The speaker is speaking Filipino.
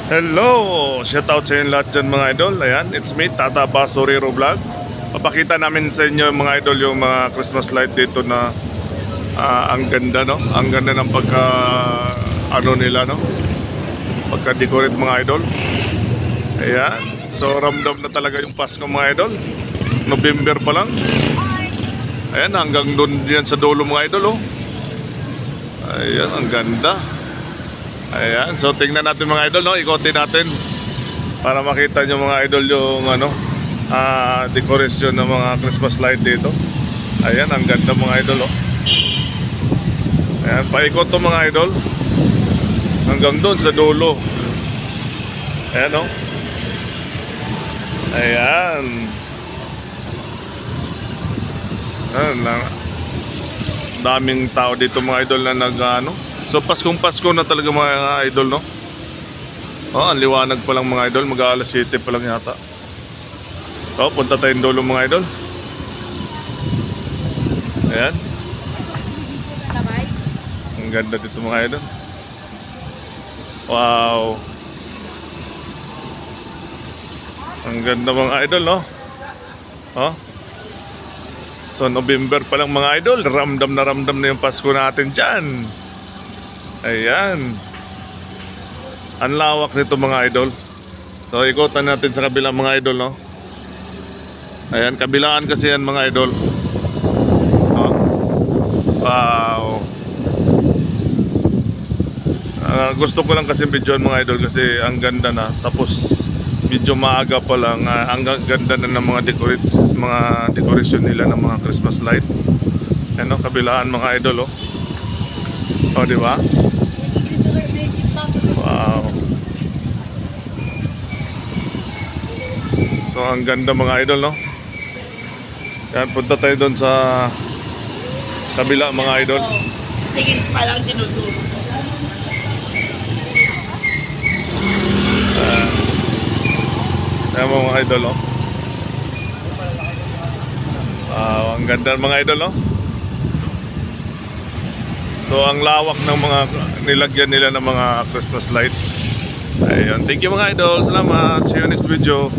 Hello! Shoutout sa inyo lahat dyan mga idol. Ayan, it's me, Tata Basurero Vlog. Papakita namin sa inyo mga idol yung mga Christmas light dito na ang ganda, no? Ang ganda ng pagka ano nila, no? Pagka-decorate mga idol. Ayan. So ramdam na talaga yung Pasko mga idol. November pa lang. Ayan, hanggang doon yan sa dulo mga idol, oh. Ayan, ang ganda. Ayan, so tingnan natin mga idol, no? Ikotin natin para makita nyo mga idol yung ano, decoration ng mga Christmas light dito. Ayan, ang ganda mga idol, oh. Ayan, paikot to mga idol hanggang doon sa dulo. Ayan, oh. Ayan. Ayan lang. Daming tao dito mga idol na nag-ano. So Paskong Pasko na talaga mga idol, no? Oh, ang liwanag pa lang mga idol, mag-aalas 7 pa lang yata. So, punta tayong dulo mga idol. Ayan. Ang ganda dito mga idol. Wow. Ang ganda mga idol, no? Oh. So November pa lang mga idol, ramdam na yung Pasko natin dyan. Ayan. Ang lawak nito mga idol. So ikutan natin sa kabila mga idol, no? Ayan, kabilaan kasi yan mga idol. Oh. Wow. Gusto ko lang kasi videoan mga idol kasi ang ganda na. Tapos medyo maaga pa lang, ang ganda na ng mga decoration nila ng mga Christmas light. Ano, kabilaan mga idol, oh. Oh, di ba? Wow. So ang ganda mga idol, no? Yan, punta tayo doon sa kabila mga idol. Tingin pa lang tinuturo. Ayan mo mga idol, oh. Wow, ang ganda mga idol, oh. So ang lawak ng mga nilagyan nila ng mga Christmas light. Ayun, thank you mga idol. Salamat. See you next video.